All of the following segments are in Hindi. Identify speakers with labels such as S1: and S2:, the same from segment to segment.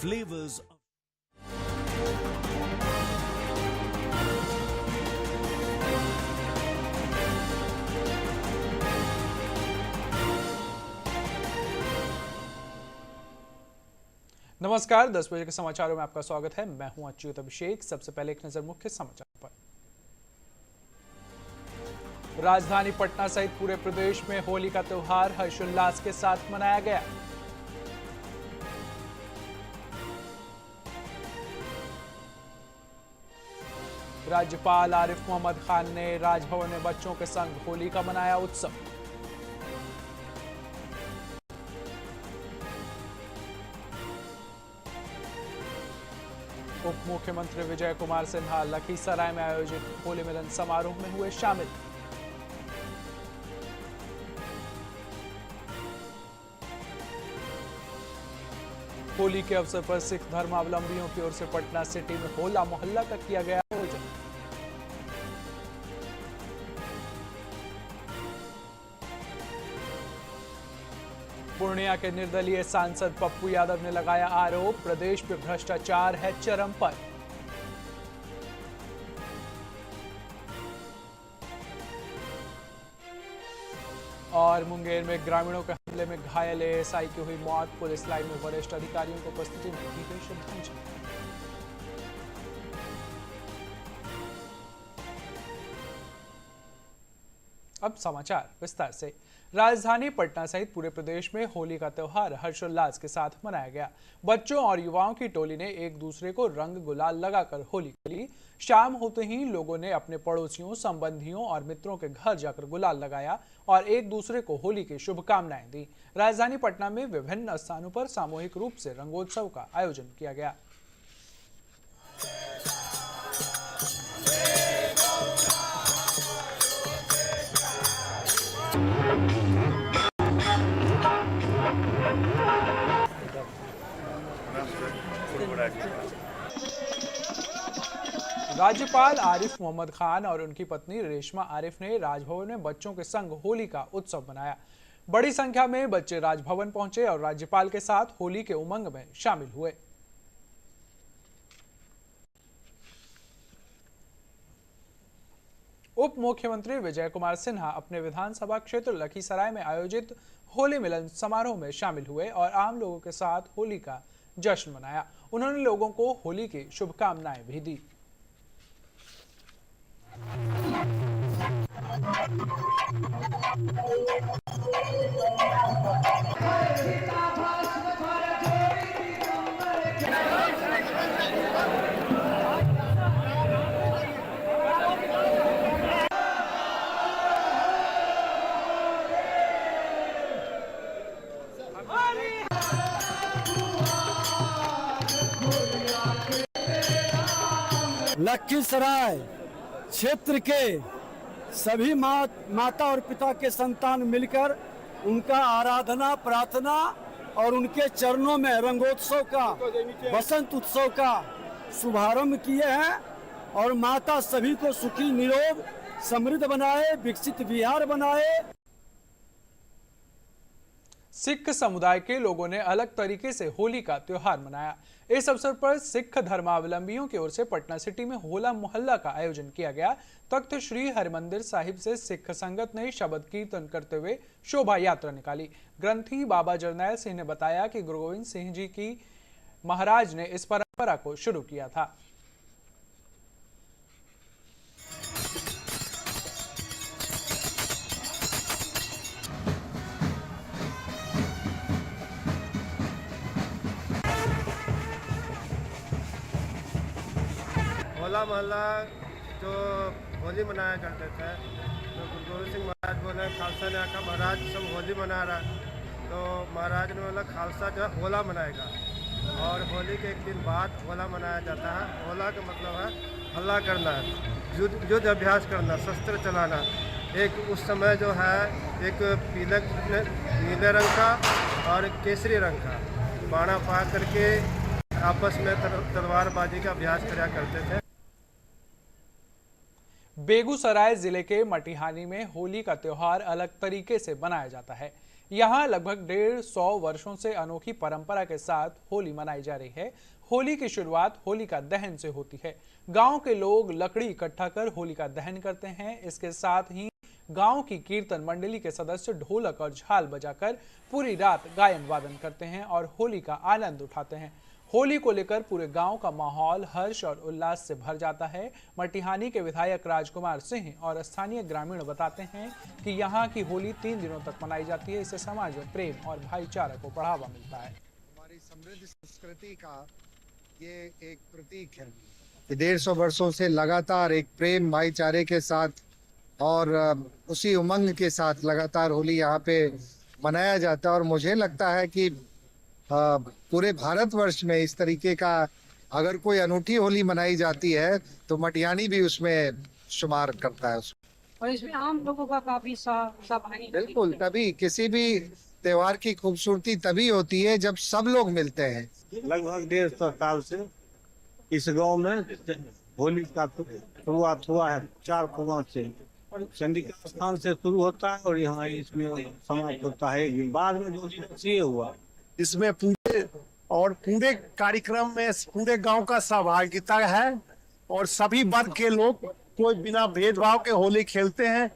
S1: Flavors.
S2: नमस्कार, 10 बजे के समाचारों में आपका स्वागत है। मैं हूं अच्युत अभिषेक। सबसे पहले एक नजर मुख्य समाचार पर। राजधानी पटना सहित पूरे प्रदेश में होली का त्योहार हर्षोल्लास के साथ मनाया गया। राज्यपाल आरिफ मोहम्मद खान ने राजभवन में बच्चों के संग होली का मनाया उत्सव। उप मुख्यमंत्री विजय कुमार सिन्हा लखीसराय में आयोजित होली मिलन समारोह में हुए शामिल। होली के अवसर पर सिख धर्मावलंबियों की ओर से पटना सिटी में होला मोहल्ला का किया गया आयोजन। पूर्णिया के निर्दलीय सांसद पप्पू यादव ने लगाया आरोप, प्रदेश में भ्रष्टाचार है चरम पर। और मुंगेर में ग्रामीणों के हमले में घायल एएसआई की हुई मौत, पुलिस लाइन में वरिष्ठ अधिकारियों की उपस्थिति में दी गई श्रद्धांजलि। अब समाचार विस्तार से। राजधानी पटना सहित पूरे प्रदेश में होली का त्योहार हर्षोल्लास के साथ मनाया गया। बच्चों और युवाओं की टोली ने एक दूसरे को रंग गुलाल लगाकर होली खेली। शाम होते ही लोगों ने अपने पड़ोसियों, संबंधियों और मित्रों के घर जाकर गुलाल लगाया और एक दूसरे को होली की शुभकामनाएं दी। राजधानी पटना में विभिन्न स्थानों पर सामूहिक रूप से रंगोत्सव का आयोजन किया गया। राज्यपाल आरिफ मोहम्मद खान और उनकी पत्नी रेशमा आरिफ ने राजभवन में बच्चों के संग होली का उत्सव मनाया। बड़ी संख्या में बच्चे राजभवन पहुंचे और राज्यपाल के साथ होली के उमंग में शामिल हुए। उप मुख्यमंत्री विजय कुमार सिन्हा अपने विधानसभा क्षेत्र लखीसराय में आयोजित होली मिलन समारोह में शामिल हुए और आम लोगों के साथ होली का जश्न मनाया। उन्होंने लोगों को होली की शुभकामनाएं भी दी।
S3: लखीसराय क्षेत्र के सभी माता और पिता के संतान मिलकर उनका आराधना, प्रार्थना और उनके चरणों में रंगोत्सव का, बसंत उत्सव का शुभारंभ किए हैं और माता सभी को सुखी, निरोग, समृद्ध बनाए, विकसित बिहार बनाए।
S2: सिख समुदाय के लोगों ने अलग तरीके से होली का त्योहार मनाया। इस अवसर पर सिख धर्मावलंबियों की ओर से पटना सिटी में होला मोहल्ला का आयोजन किया गया। तख्त श्री हरिमंदिर साहिब से सिख संगत ने शबद कीर्तन करते हुए शोभा यात्रा निकाली। ग्रंथी बाबा जरनैल सिंह ने बताया कि गुरु गोविंद सिंह जी की महाराज ने इस परंपरा को शुरू किया था।
S4: होला मोहल्ला जो होली मनाया करते थे, तो गुरु गोविंद सिंह महाराज बोले खालसा ने आका महाराज सब होली मना रहा, तो महाराज ने बोला खालसा जो है होला मनाएगा और होली के एक दिन बाद होला मनाया जाता है। होला का मतलब है हल्ला करना, युद्ध अभ्यास करना, शस्त्र चलाना। एक उस समय जो है एक नीले रंग का और केसरी रंग का बाणा पा करके आपस में तलवारबाजी का अभ्यास किया करते थे।
S2: बेगूसराय जिले के मटिहानी में होली का त्योहार अलग तरीके से मनाया जाता है। यहाँ लगभग 150 वर्षों से अनोखी परंपरा के साथ होली मनाई जा रही है। होली की शुरुआत होलिका दहन से होती है। गांव के लोग लकड़ी इकट्ठा कर होलिका दहन करते हैं। इसके साथ ही गांव की कीर्तन मंडली के सदस्य ढोलक और झाल बजाकर पूरी रात गायन वादन करते हैं और होली का आनंद उठाते हैं। होली को लेकर पूरे गांव का माहौल हर्ष और उल्लास से भर जाता है। मटिहानी के विधायक राजकुमार सिंह और स्थानीय ग्रामीण बताते हैं कि यहां की होली 3 दिनों तक मनाई जाती है। इससे समाज में प्रेम और भाईचारा को बढ़ावा मिलता है।
S1: हमारी समृद्ध संस्कृति का ये एक प्रतीक है। 150 वर्षों से लगातार एक प्रेम भाईचारे के साथ और उसी उमंग के साथ लगातार होली यहाँ पे मनाया जाता है। और मुझे लगता है कि पूरे भारतवर्ष में इस तरीके का अगर कोई अनूठी होली मनाई जाती है तो मटिहानी भी उसमें शुमार करता है
S5: और इसमें आम लोगों का काफी सहभागी।
S1: बिल्कुल, तभी किसी भी त्योहार की खूबसूरती तभी होती है जब सब लोग मिलते हैं।
S6: लगभग 150 साल से इस गांव में होली का शुरुआत हुआ है। 4 कुआं से चंडिका स्थान से शुरू होता है और यहाँ इसमें समाप्त होता है। बाद में जो ये हुआ,
S7: इसमें पूरे कार्यक्रम में पूरे गांव का सहभागिता है और सभी वर्ग के लोग कोई बिना भेदभाव के होली खेलते हैं।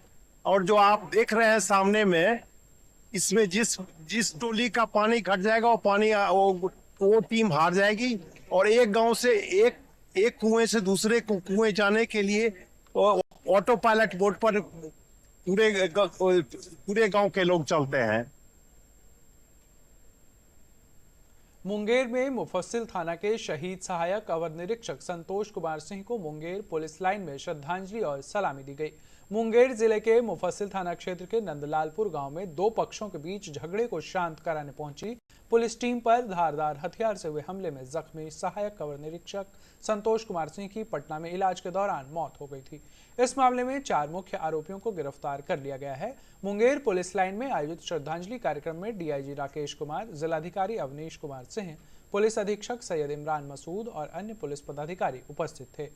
S7: और जो आप देख रहे हैं सामने में, इसमें जिस टोली का पानी घट जाएगा वो टीम हार जाएगी। और एक गांव से एक कुएं से दूसरे कुएं जाने के लिए ऑटो पायलट बोट पर पूरे गांव के लोग चलते हैं।
S2: मुंगेर में मुफस्सिल थाना के शहीद सहायक अवर निरीक्षक संतोष कुमार सिंह को मुंगेर पुलिस लाइन में श्रद्धांजलि और सलामी दी गई। मुंगेर जिले के मुफस्सिल थाना क्षेत्र के नंदलालपुर गांव में 2 पक्षों के बीच झगड़े को शांत कराने पहुंची पुलिस टीम पर धारदार हथियार से हुए हमले में जख्मी सहायक अवर निरीक्षक संतोष कुमार सिंह की पटना में इलाज के दौरान मौत हो गई थी। इस मामले में 4 मुख्य आरोपियों को गिरफ्तार कर लिया गया है। मुंगेर पुलिस लाइन में आयोजित श्रद्धांजलि कार्यक्रम में डीआईजी राकेश कुमार, जिलाधिकारी अवनीश कुमार सिंह, पुलिस अधीक्षक सैयद इमरान मसूद और अन्य पुलिस पदाधिकारी उपस्थित थे।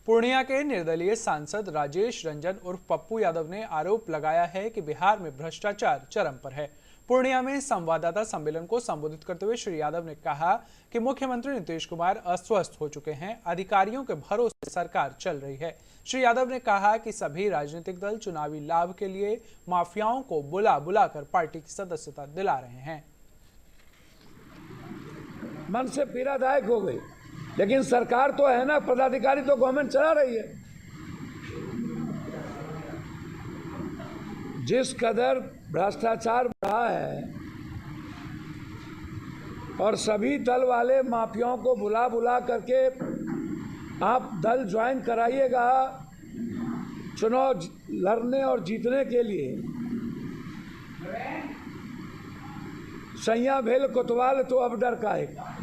S2: पूर्णिया के निर्दलीय सांसद राजेश रंजन उर्फ पप्पू यादव ने आरोप लगाया है कि बिहार में भ्रष्टाचार चरम पर है। पूर्णिया में संवाददाता सम्मेलन को संबोधित करते हुए श्री यादव ने कहा कि मुख्यमंत्री नीतीश कुमार अस्वस्थ हो चुके हैं, अधिकारियों के भरोसे सरकार चल रही है। श्री यादव ने कहा कि सभी राजनीतिक दल चुनावी लाभ के लिए माफियाओं को बुला बुलाकर पार्टी की सदस्यता दिला रहे हैं।
S8: मन से पीड़ादायक हो गई, लेकिन सरकार तो है ना, पदाधिकारी तो गवर्नमेंट चला रही है। जिस कदर भ्रष्टाचार बढ़ा है और सभी दल वाले माफियाओं को बुला बुला करके आप दल ज्वाइन कराइएगा चुनाव लड़ने और जीतने के लिए, सैया भेल कोतवाल तो अब डर काहेगा।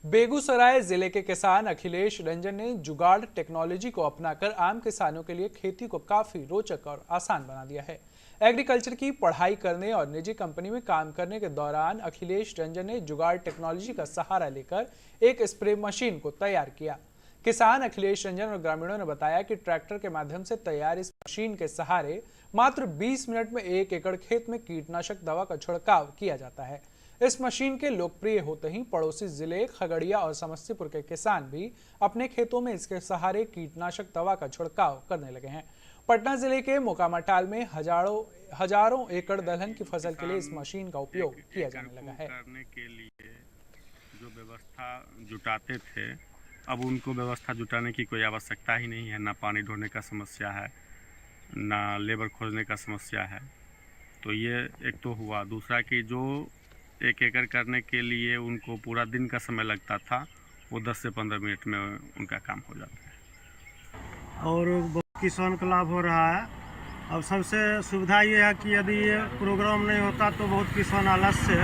S2: बेगूसराय जिले के किसान अखिलेश रंजन ने जुगाड़ टेक्नोलॉजी को अपनाकर आम किसानों के लिए खेती को काफी रोचक और आसान बना दिया है। एग्रीकल्चर की पढ़ाई करने और निजी कंपनी में काम करने के दौरान अखिलेश रंजन ने जुगाड़ टेक्नोलॉजी का सहारा लेकर एक स्प्रे मशीन को तैयार किया। किसान अखिलेश रंजन और ग्रामीणों ने बताया कि ट्रैक्टर के माध्यम से तैयार इस मशीन के सहारे मात्र 20 मिनट में 1 एकड़ खेत में कीटनाशक दवा का छिड़काव किया जाता है। इस मशीन के लोकप्रिय होते ही पड़ोसी जिले खगड़िया और समस्तीपुर के किसान भी अपने खेतों में इसके सहारे कीटनाशक दवा का छिड़काव करने लगे हैं। पटना जिले के मोकामाटाल में हजारों एकड़ दलहन की फसल के लिए इस मशीन का उपयोग किया जाने लगा है।
S9: करने के लिए जो व्यवस्था जुटाते थे, अब उनको व्यवस्था जुटाने की कोई आवश्यकता ही नहीं है। ना पानी ढोने का समस्या है, ना लेबर खोजने का समस्या है। तो ये एक तो हुआ। दूसरा कि जो 1 एकड़ करने के लिए उनको पूरा दिन का समय लगता था, वो 10 से 15 मिनट में उनका काम हो जाता है
S6: और बहुत किसान को लाभ हो रहा है। अब सबसे सुविधा ये है कि यदि ये प्रोग्राम नहीं होता तो बहुत किसान आलस से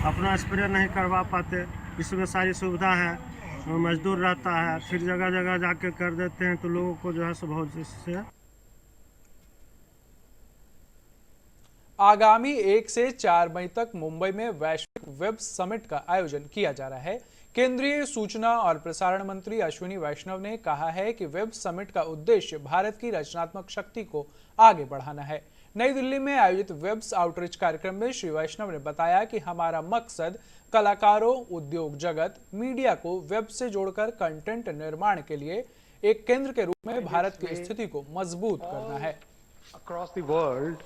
S6: अपना स्प्रे नहीं करवा पाते। इसमें सारी सुविधा है, मजदूर रहता है, फिर जगह जगह जाके कर देते हैं, तो लोगों को जो है सो बहुत इससे।
S2: आगामी 1 से 4 मई तक मुंबई में वैश्विक वेब समिट का आयोजन किया जा रहा है। केंद्रीय सूचना और प्रसारण मंत्री अश्विनी वैष्णव ने कहा है कि वेब समिट का उद्देश्य भारत की रचनात्मक शक्ति को आगे बढ़ाना है। नई दिल्ली में आयोजित वेब्स आउटरीच कार्यक्रम में श्री वैष्णव ने बताया कि हमारा मकसद कलाकारों, उद्योग जगत, मीडिया को वेब से जोड़कर कंटेंट निर्माण के लिए एक केंद्र के रूप में भारत की स्थिति को मजबूत करना है।
S10: Across the world,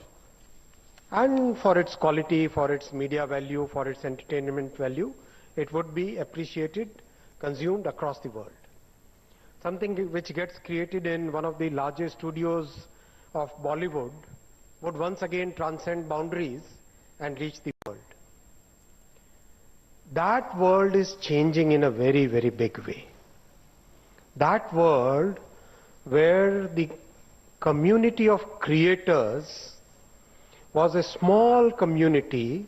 S10: and for its quality, for its media value, for its entertainment value, it would be appreciated, consumed across the world. Something which gets created in one of the largest studios of Bollywood would once again transcend boundaries and reach the world. That world is changing in a very, very big way. That world where the community of creators was a small community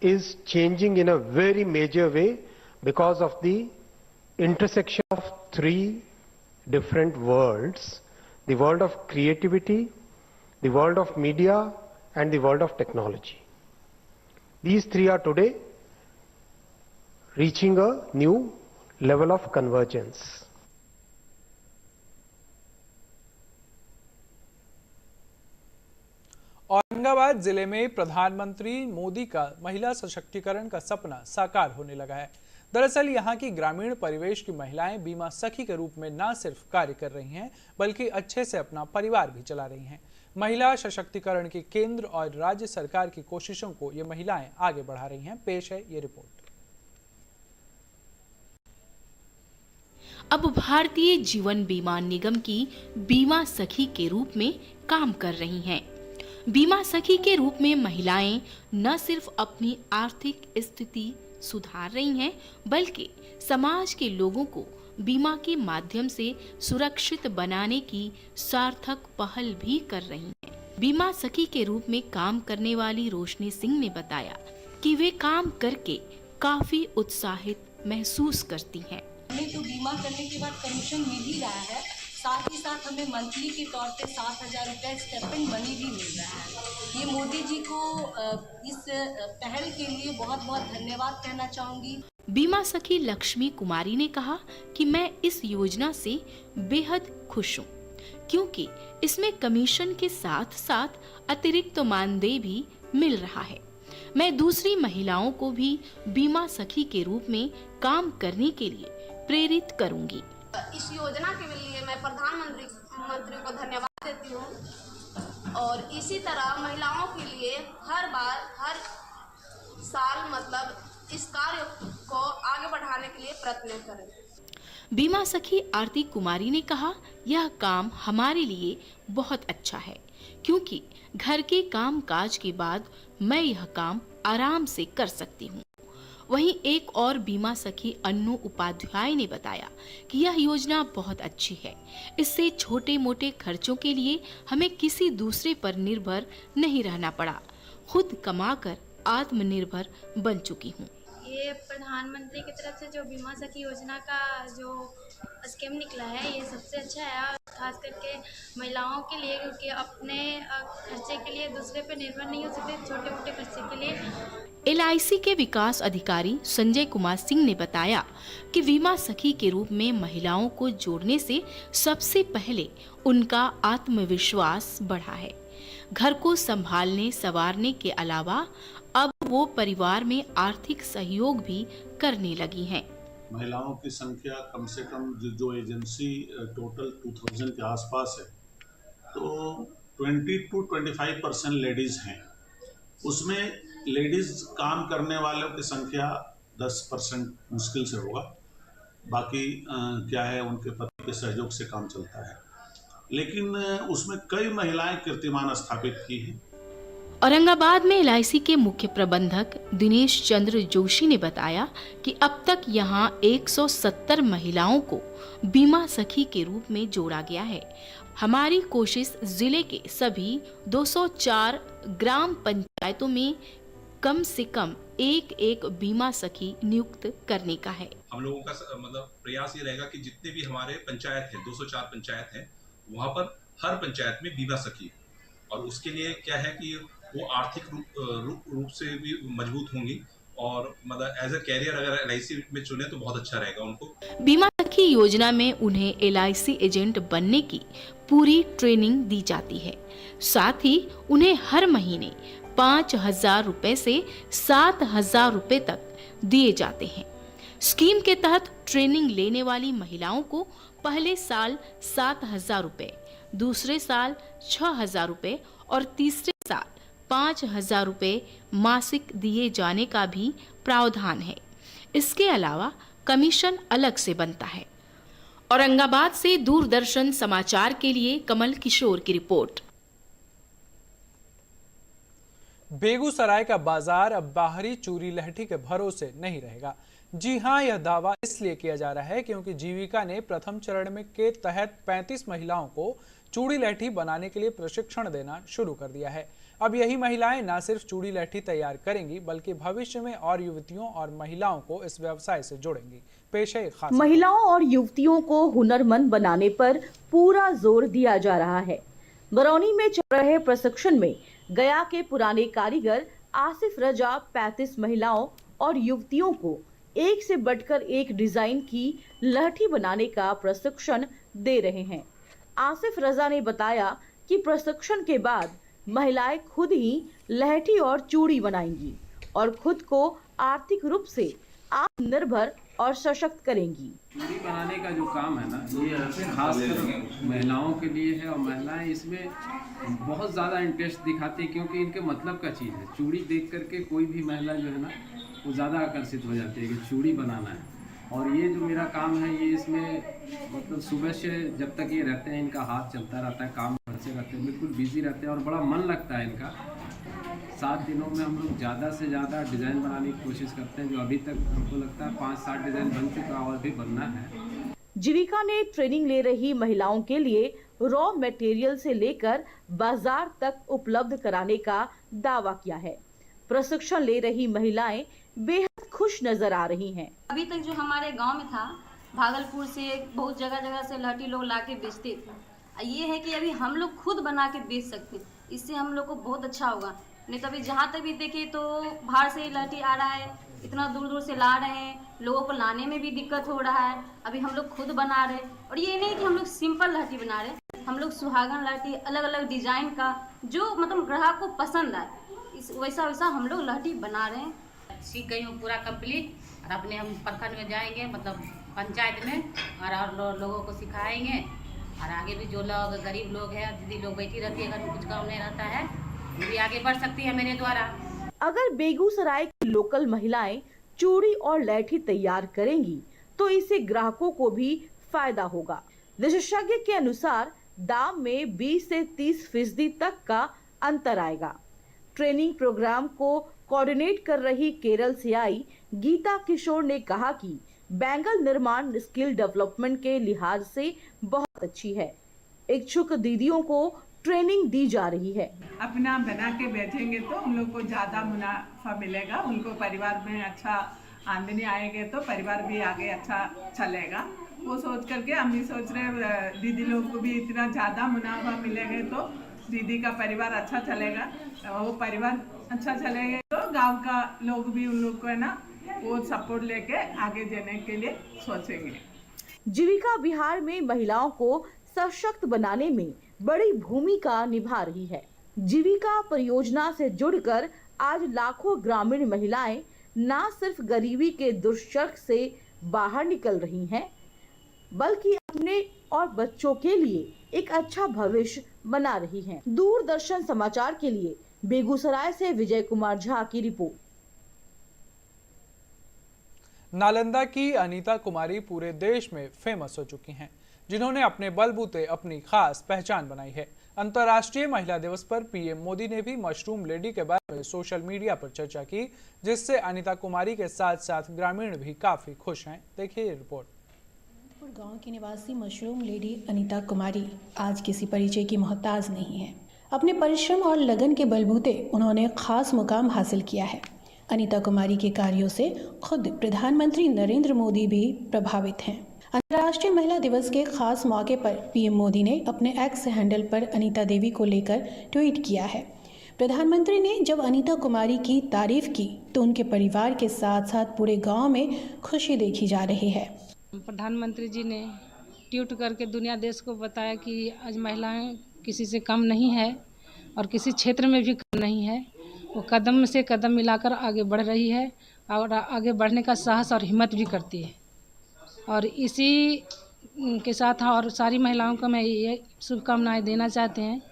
S10: is changing in a very major way because of the intersection of three different worlds: the world of creativity, the world of media, and the world of technology. These three are today reaching a new level of convergence.
S2: Aurangabad जिले में प्रधानमंत्री मोदी का महिला सशक्तिकरण का सपना साकार होने लगा है। दरअसल यहां की ग्रामीण परिवेश की महिलाएं बीमा सखी के रूप में न सिर्फ कार्य कर रही हैं, बल्कि अच्छे से अपना परिवार भी चला रही हैं। महिला सशक्तिकरण की केंद्र और राज्य सरकार की कोशिशों को ये महिलाएं आगे बढ़ा रही हैं। पेश है ये रिपोर्ट।
S11: अब भारतीय जीवन बीमा निगम की बीमा सखी के रूप में काम कर रही हैं। बीमा सखी के रूप में महिलाएं न सिर्फ अपनी आर्थिक स्थिति सुधार रही हैं, बल्कि समाज के लोगों को बीमा के माध्यम से सुरक्षित बनाने की सार्थक पहल भी कर रही हैं। बीमा सखी के रूप में काम करने वाली रोशनी सिंह ने बताया कि वे काम करके काफी उत्साहित महसूस करती हैं।
S12: हमें तो बीमा करने के बाद कमीशन मिल ही रहा है, साथ ही साथ हमें मंथली के तौर पे 7,000 रुपये स्टेपन मनी भी मिल रहा है। ये मोदी जी को इस पहल के लिए बहुत बहुत धन्यवाद कहना चाहूँगी।
S11: बीमा सखी लक्ष्मी कुमारी ने कहा कि मैं इस योजना से बेहद खुश हूँ, क्योंकि इसमें कमीशन के साथ साथ अतिरिक्त मानदेय भी मिल रहा है। मैं दूसरी महिलाओं को भी बीमा सखी के रूप में काम करने के लिए प्रेरित करूंगी।
S12: इस योजना के लिए मैं प्रधानमंत्री को धन्यवाद देती हूँ और इसी तरह महिलाओं के लिए हर साल मतलब इस कार्य को आगे बढ़ाने के लिए प्रयत्न करें।
S11: बीमा सखी आरती कुमारी ने कहा, यह काम हमारे लिए बहुत अच्छा है, क्योंकि घर के काम काज के बाद मैं यह काम आराम से कर सकती हूँ। वहीं एक और बीमा सखी अन्नू उपाध्याय ने बताया कि यह योजना बहुत अच्छी है। इससे छोटे मोटे खर्चों के लिए हमें किसी दूसरे पर निर्भर नहीं रहना पड़ा। खुद कमाकर आत्मनिर्भर बन चुकी हूँ।
S13: ये प्रधानमंत्री की तरफ से जो बीमा सखी योजना का जो स्कीम निकला है, ये सबसे अच्छा है, खास करके महिलाओं के लिए, क्योंकि अपने खर्चे के लिए दूसरे पे निर्भर नहीं हो सकते, छोटे मोटे खर्चे के लिए।
S11: LIC के विकास अधिकारी संजय कुमार सिंह ने बताया कि बीमा सखी के रूप में महिलाओं को जोड़ने से सबसे पहले उनका आत्मविश्वास बढ़ा है। घर को संभालने संवारने के अलावा अब वो परिवार में आर्थिक सहयोग भी करने लगी हैं।
S14: महिलाओं की संख्या कम से कम जो एजेंसी टोटल 2000 के आसपास है, तो 20 to 25% लेडीज हैं। उसमें लेडीज काम करने वालों की संख्या 10% मुश्किल से होगा। बाकी क्या है, उनके पति के सहयोग से काम चलता है, लेकिन उसमें कई महिलाएं कीर्तिमान स्थापित की हैं।
S11: औरंगाबाद में LIC के मुख्य प्रबंधक दिनेश चंद्र जोशी ने बताया कि अब तक यहां 170 महिलाओं को बीमा सखी के रूप में जोड़ा गया है। हमारी कोशिश जिले के सभी 204 ग्राम पंचायतों में कम से कम एक बीमा सखी नियुक्त करने का है।
S15: हम लोगों का मतलब प्रयास ये रहेगा कि जितने भी हमारे पंचायत हैं, 204 पंचायत हैं, वहाँ पर हर पंचायत में बीमा सखी, और उसके लिए क्या है कि वो आर्थिक रूप से भी मजबूत होंगी और मतलब एज अ कैरियर अगर LIC में चुने तो बहुत अच्छा रहेगा उनको।
S11: बीमा सखी योजना में उन्हें LIC एजेंट बनने की पूरी ट्रेनिंग दी जाती है। साथ ही उन्हें हर महीने 5,000 रुपए से 7,000 रुपए तक दिए जाते हैं। स्कीम के तहत ट्रेनिंग लेने वाली महिलाओं को पहले साल 7,000 रुपए, दूसरे साल 6,000 रुपए और तीसरे साल 5,000 रुपए मासिक दिए जाने का भी प्रावधान है। इसके अलावा कमीशन अलग से बनता है। औरंगाबाद से दूरदर्शन समाचार के लिए कमल किशोर की रिपोर्ट।
S2: बेगूसराय का बाजार अब बाहरी चूड़ी लहठी के भरोसे नहीं रहेगा। जी हां, यह दावा इसलिए किया जा रहा है क्योंकि जीविका ने प्रथम चरण में के तहत 35 महिलाओं को चूड़ी लहठी बनाने के लिए प्रशिक्षण देना शुरू कर दिया है। अब यही महिलाएं न सिर्फ चूड़ी लहठी तैयार करेंगी बल्कि भविष्य में और युवतियों और महिलाओं को इस व्यवसाय से जोड़ेंगी। पेश है खास
S16: महिलाओं और युवतियों को हुनरमंद बनाने पर पूरा जोर दिया जा रहा है। बरौनी में चल रहे प्रशिक्षण में गया के पुराने कारीगर आसिफ रजा 35 महिलाओं और युवतियों को एक से बढ़कर एक डिजाइन की लहठी बनाने का प्रशिक्षण दे रहे हैं। आसिफ रजा ने बताया कि प्रशिक्षण के बाद महिलाएं खुद ही लहठी और चूड़ी बनाएंगी और खुद को आर्थिक रूप से आत्मनिर्भर और सशक्त करेंगी।
S17: चूड़ी बनाने का जो काम है ना, ये खासकर महिलाओं के लिए है और महिलाएं इसमें बहुत ज़्यादा इंटरेस्ट दिखाती है क्योंकि इनके मतलब का चीज़ है। चूड़ी देख करके कोई भी महिला जो है ना वो ज़्यादा आकर्षित हो जाती है कि चूड़ी बनाना है। और ये जो मेरा काम है ये इसमें मतलब सुबह से जब तक ये रहते हैं इनका हाथ चलता रहता है, काम करते रहते हैं, बिल्कुल बिजी रहते हैं और बड़ा मन लगता है इनका। 7 दिनों में हम लोग ज़्यादा से ज़्यादा डिज़ाइन बनाने की कोशिश करते हैं, जो अभी तक हमको लगता है 5-7 डिज़ाइन बन चुका और भी बनना है।
S16: जीविका ने ट्रेनिंग ले रही महिलाओं के लिए रॉ मटेरियल से लेकर बाजार तक उपलब्ध कराने का दावा किया है। प्रशिक्षण ले रही महिलाएं बेहद खुश नजर आ रही हैं।
S18: अभी तक जो हमारे गांव में था, भागलपुर से बहुत जगह से लहठी लोग लाके बेचते थे। ये है कि अभी हम लोग खुद बना के बेच सकते, इससे हम लोग को बहुत अच्छा होगा। नहीं तो अभी जहाँ तक भी देखे तो बाहर से लहठी आ रहा है, इतना दूर दूर से ला रहे हैं, लोगों को लाने में भी दिक्कत हो रहा है। अभी हम लोग खुद बना रहे हैं और ये नहीं कि हम लोग सिंपल लहठी बना रहे हैं, हम लोग सुहागन लहठी अलग अलग डिजाइन का जो मतलब ग्राहक को पसंद आए वैसा वैसा हम लोग लहठी बना रहे हैं।
S19: सीख गई हूँ पूरा कंप्लीट और अपने हम प्रखंड में जाएंगे मतलब पंचायत में और लोगों को सिखाएंगे और आगे भी जो लोग गरीब लोग हैं, दीदी लोग बैठी रहती है, घर में कुछ काम नहीं रहता है, वो भी आगे बढ़ सकती है मेरे द्वारा।
S16: अगर बेगूसराय की लोकल महिलाएं चूड़ी और लहठी तैयार करेंगी तो इससे ग्राहकों को भी फायदा होगा। विशेषज्ञ के अनुसार दाम में 20 से 30% तक का अंतर आएगा। ट्रेनिंग प्रोग्राम को कोऑर्डिनेट कर रही केरल से आई गीता किशोर ने कहा कि बैंगल निर्माण स्किल डेवलपमेंट के लिहाज से बहुत अच्छी है। इच्छुक दीदियों को ट्रेनिंग दी जा रही है।
S20: अपना बना के बेचेंगे तो उन लोग को ज्यादा मुनाफा मिलेगा, उनको परिवार में अच्छा आमदनी आएगी तो परिवार भी आगे अच्छा चलेगा। वो सोच करके हम भी सोच रहे दीदी लोग को भी इतना ज्यादा मुनाफा मिलेगा तो दीदी का परिवार अच्छा चलेगा, वो परिवार अच्छा चलेगा तो गांव का लोग भी उन लोग को है ना वो सपोर्ट लेके आगे जाने के लिए सोचेंगे।
S16: जीविका बिहार में महिलाओं को सशक्त बनाने में बड़ी भूमिका निभा रही है। जीविका परियोजना से जुड़कर आज लाखों ग्रामीण महिलाएं न सिर्फ गरीबी के दुष्चर्क से बाहर निकल रही हैं, बल्कि अपने और बच्चों के लिए एक अच्छा भविष्य बना रही हैं। दूरदर्शन समाचार के लिए बेगूसराय से विजय कुमार झा की रिपोर्ट।
S2: नालंदा की अनीता कुमारी पूरे देश में फेमस हो चुकी हैं, जिन्होंने अपने बलबूते अपनी खास पहचान बनाई है। अंतर्राष्ट्रीय महिला दिवस पर पीएम मोदी ने भी मशरूम लेडी के बारे में सोशल मीडिया पर चर्चा की, जिससे अनीता कुमारी के साथ साथ ग्रामीण भी काफी खुश हैं। देखिए रिपोर्ट।
S21: गांव की निवासी मशरूम लेडी अनीता कुमारी आज किसी परिचय की मोहताज नहीं है। अपने परिश्रम और लगन के बलबूते उन्होंने खास मुकाम हासिल किया है। अनीता कुमारी के कार्यों से खुद प्रधानमंत्री नरेंद्र मोदी भी प्रभावित हैं। अंतर्राष्ट्रीय महिला दिवस के खास मौके पर पीएम मोदी ने अपने एक्स हैंडल पर अनीता देवी को लेकर ट्वीट किया है। प्रधानमंत्री ने जब अनीता कुमारी की तारीफ की तो उनके परिवार के साथ साथ पूरे गांव में खुशी देखी जा रही है।
S5: प्रधानमंत्री जी ने ट्वीट करके दुनिया देश को बताया कि आज महिलाएं किसी से कम नहीं है और किसी क्षेत्र में भी कम नहीं है। वो कदम से कदम मिलाकर आगे बढ़ रही है और आगे बढ़ने का साहस और हिम्मत भी करती है। और इसी के साथ और सारी महिलाओं को मैं ये शुभकामनाएं देना चाहते हैं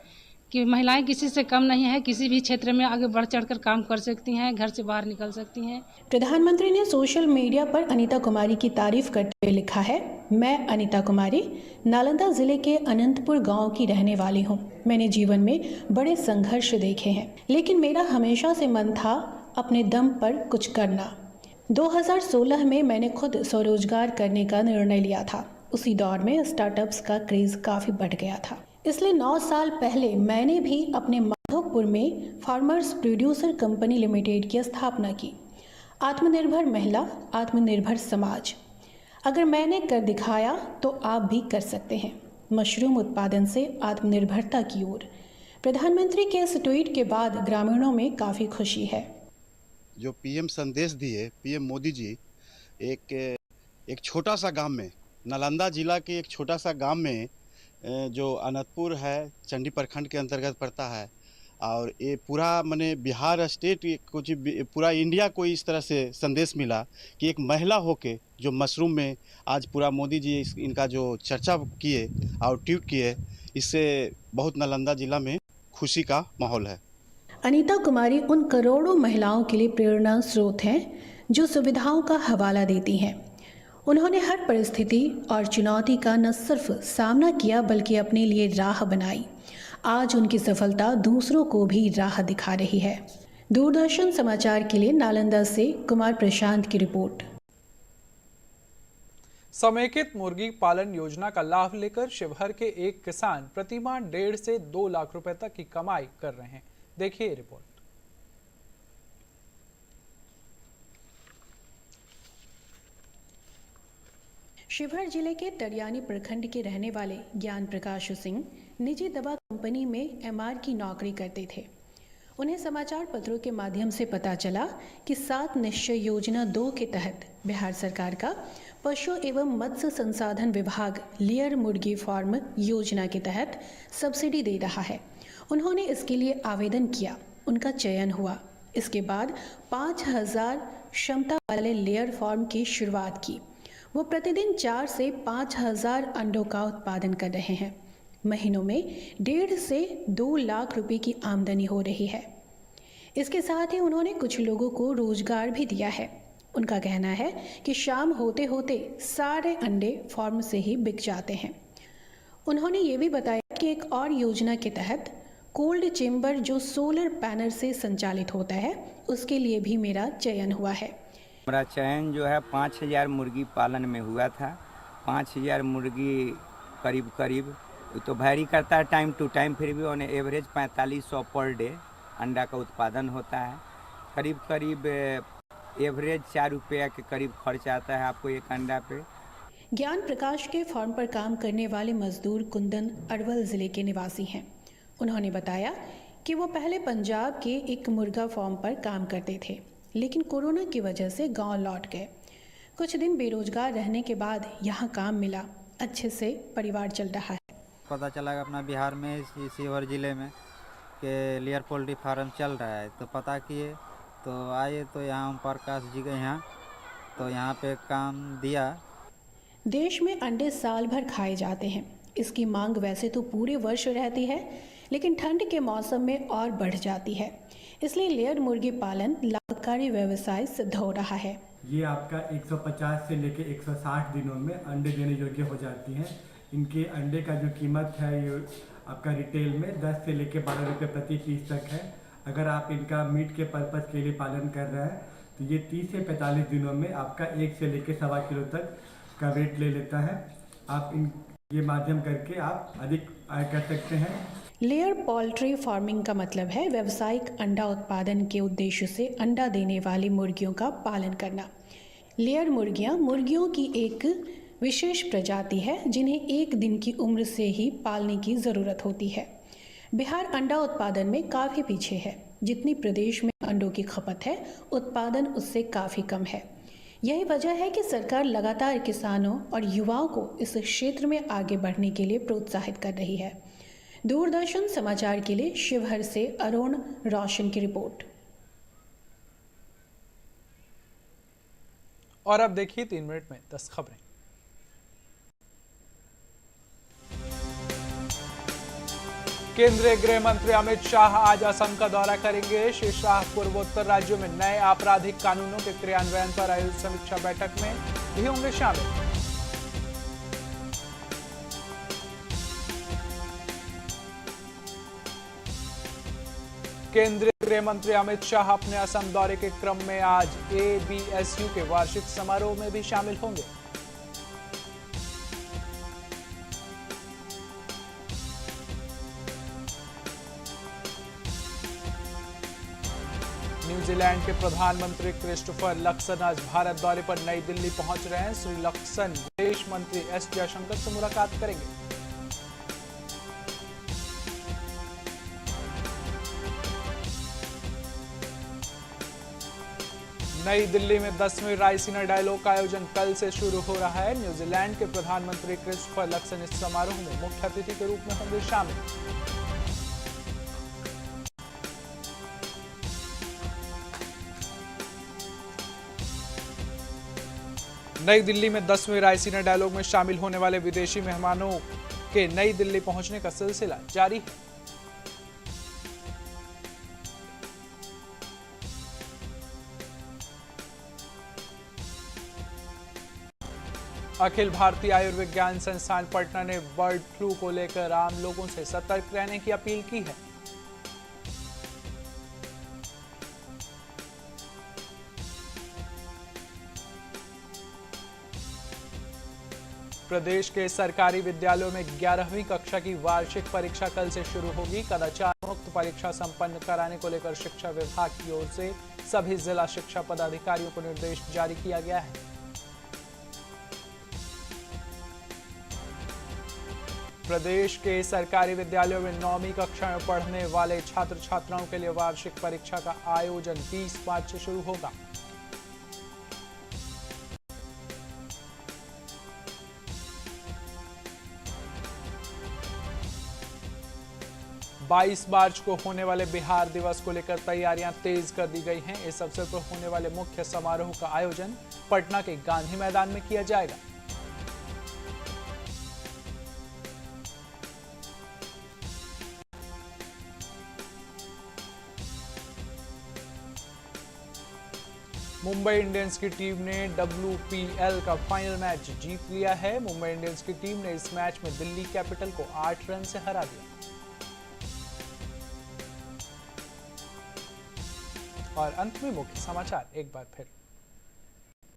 S5: कि महिलाएं किसी से कम नहीं है, किसी भी क्षेत्र में आगे बढ़ चढ़कर काम कर सकती हैं, घर से बाहर निकल सकती हैं।
S21: प्रधानमंत्री ने सोशल मीडिया पर अनीता कुमारी की तारीफ करते हुए लिखा है, मैं अनीता कुमारी नालंदा जिले के अनंतपुर गांव की रहने वाली हूं। मैंने जीवन में बड़े संघर्ष देखे हैं, लेकिन मेरा हमेशा से मन था अपने दम पर कुछ करना। 2016 में मैंने खुद स्वरोजगार करने का निर्णय लिया था। उसी दौर में स्टार्टअप्स का क्रेज काफी बढ़ गया था, इसलिए 9 साल पहले मैंने भी अपने माधोपुर में फार्मर्स प्रोड्यूसर कंपनी लिमिटेड की स्थापना की। आत्मनिर्भर महिला, आत्मनिर्भर समाज। अगर मैंने कर दिखाया तो आप भी कर सकते हैं। मशरूम उत्पादन से आत्मनिर्भरता की ओर। प्रधानमंत्री के इस ट्वीट के बाद ग्रामीणों में काफ़ी खुशी है।
S3: जो पीएम संदेश दिए पीएम मोदी जी, एक छोटा सा गांव में, नालंदा जिला के एक छोटा सा गांव में जो अनंतपुर है, चंडी प्रखंड के अंतर्गत पड़ता है, और ये पूरा माने बिहार स्टेट कुछ पूरा इंडिया को इस तरह से संदेश मिला कि एक महिला होके जो मशरूम में आज पूरा मोदी जी इनका जो चर्चा किए और ट्वीट किए, इससे बहुत नालंदा जिला में खुशी का माहौल है।
S21: अनीता कुमारी उन करोड़ों महिलाओं के लिए प्रेरणा स्रोत हैं जो सुविधाओं का हवाला देती हैं। उन्होंने हर परिस्थिति और चुनौती का न सिर्फ सामना किया बल्कि अपने लिए राह बनाई। आज उनकी सफलता दूसरों को भी राह दिखा रही है। दूरदर्शन समाचार के लिए नालंदा से कुमार प्रशांत की रिपोर्ट।
S2: समेकित मुर्गी पालन योजना का लाभ लेकर शिवहर के एक किसान प्रतिमाह 1.5 से 2 लाख रुपए तक की कमाई कर रहे हैं। देखिए रिपोर्ट।
S21: शिवहर जिले के तरियानी प्रखंड के रहने वाले ज्ञान प्रकाश सिंह निजी दवा कंपनी में एमआर की नौकरी करते थे। उन्हें समाचार पत्रों के माध्यम से पता चला कि 7 निश्चय योजना 2 के तहत बिहार सरकार का पशु एवं मत्स्य संसाधन विभाग लेयर मुर्गी फार्म योजना के तहत सब्सिडी दे रहा है। उन्होंने इसके लिए आवेदन किया, उनका चयन हुआ। इसके बाद 5000 क्षमता वाले लेयर फार्म की शुरुआत की। वो प्रतिदिन 4 से 5000 अंडों का उत्पादन कर रहे हैं। महीनों में 1.5 से 2 लाख रुपए की आमदनी हो रही है। इसके साथ ही उन्होंने कुछ लोगों को रोजगार भी दिया है। उनका कहना है कि शाम होते होते सारे अंडे फार्म से ही बिक जाते हैं। उन्होंने ये भी बताया कि एक और योजना के तहत कोल्ड चेम्बर जो सोलर पैनल से संचालित होता है, उसके लिए भी मेरा चयन हुआ है।
S22: मेरा चयन जो है 5000 मुर्गी पालन में हुआ था। 5000 मुर्गी करीब तो वैरी करता है टाइम टू टाइम, फिर भी ऑन एवरेज 4500 पर डे अंडा का उत्पादन होता है। करीब एवरेज 4 रुपया के करीब खर्च आता है आपको एक अंडा पे।
S21: ज्ञान प्रकाश के फार्म पर काम करने वाले मजदूर कुंदन अरवल जिले के निवासी हैं। उन्होंने बताया कि वो पहले पंजाब के एक मुर्गा फार्म पर काम करते थे, लेकिन कोरोना की वजह से गांव लौट गए। कुछ दिन बेरोजगार रहने के बाद यहाँ काम मिला, अच्छे से परिवार चल रहा है।
S23: पता चला अपना बिहार में शिवहर जिले में के लेयर पोल्ट्री फार्म चल रहा है, तो पता किए तो आए, तो यहाँ ओम प्रकाश जी के यहाँ, तो यहाँ पे काम दिया।
S21: देश में अंडे साल भर खाए जाते हैं। इसकी मांग वैसे तो पूरे वर्ष रहती है, लेकिन ठंड के मौसम में और बढ़ जाती है। इसलिए लेयर मुर्गी पालन लाभकारी व्यवसाय सिद्ध हो रहा है।
S24: ये आपका 150 से लेकर 160 दिनों में अंडे देने योग्य हो जाती हैं। इनके अंडे का जो कीमत है ये आपका रिटेल में 10 से लेकर 12 रुपये प्रति पीस तक है। अगर आप इनका मीट के पर्पज़ के लिए पालन कर रहे हैं तो ये 30 से 45 दिनों में आपका 1 से लेकर 1.25 किलो तक का वेट ले लेता है। आप ये माध्यम करके आप अधिक आय कर सकते हैं।
S21: लेयर पोल्ट्री फार्मिंग का मतलब है व्यावसायिक अंडा उत्पादन के उद्देश्य से अंडा देने वाली मुर्गियों का पालन करना। लेयर मुर्गियों की एक विशेष प्रजाति है जिन्हें 1 दिन की उम्र से ही पालने की ज़रूरत होती है। बिहार अंडा उत्पादन में काफ़ी पीछे है। जितनी प्रदेश में अंडों की खपत है, उत्पादन उससे काफ़ी कम है। यही वजह है कि सरकार लगातार किसानों और युवाओं को इस क्षेत्र में आगे बढ़ने के लिए प्रोत्साहित कर रही है। दूरदर्शन समाचार के लिए शिवहर से अरुण रोशन की रिपोर्ट।
S2: और अब देखिए 3 मिनट में 10 खबरें। केंद्रीय गृह मंत्री अमित शाह आज असम का दौरा करेंगे। श्री शाह पूर्वोत्तर राज्यों में नए आपराधिक कानूनों के क्रियान्वयन पर आयोजित समीक्षा बैठक में भी होंगे शामिल। केंद्रीय गृह मंत्री अमित शाह अपने असम दौरे के क्रम में आज ABSU के वार्षिक समारोह में भी शामिल होंगे। न्यूजीलैंड के प्रधानमंत्री क्रिस्टोफर लक्सन आज भारत दौरे पर नई दिल्ली पहुंच रहे हैं। श्री लक्सन विदेश मंत्री S जयशंकर से मुलाकात करेंगे। नई दिल्ली में 10वें रायसीना डायलॉग का आयोजन कल से शुरू हो रहा है। न्यूजीलैंड के प्रधानमंत्री क्रिस्टोफर लक्सन इस समारोह में मुख्य अतिथि के रूप में होंगे शामिल। नई दिल्ली में 10वें रायसीना डायलॉग में शामिल होने वाले विदेशी मेहमानों के नई दिल्ली पहुंचने का सिलसिला जारी है। अखिल भारतीय आयुर्विज्ञान संस्थान पटना ने बर्ड फ्लू को लेकर आम लोगों से सतर्क रहने की अपील की है। प्रदेश के सरकारी विद्यालयों में 11वीं कक्षा की वार्षिक परीक्षा कल से शुरू होगी। कदाचार मुक्त परीक्षा संपन्न कराने को लेकर शिक्षा विभाग की ओर से सभी जिला शिक्षा पदाधिकारियों को निर्देश जारी किया गया है। प्रदेश के सरकारी विद्यालयों में 9वीं कक्षा में पढ़ने वाले छात्र छात्राओं के लिए वार्षिक परीक्षा का आयोजन 20 मार्च से शुरू होगा। बाईस मार्च को होने वाले बिहार दिवस को लेकर तैयारियां तेज कर दी गई हैं। इस अवसर पर होने वाले मुख्य समारोह का आयोजन पटना के गांधी मैदान में किया जाएगा। मुंबई इंडियंस की टीम ने WPL का फाइनल मैच जीत लिया है। मुंबई इंडियंस की टीम ने इस मैच में दिल्ली कैपिटल को 8 रन से हरा दिया। और अंत में मुख्य समाचार एक बार फिर।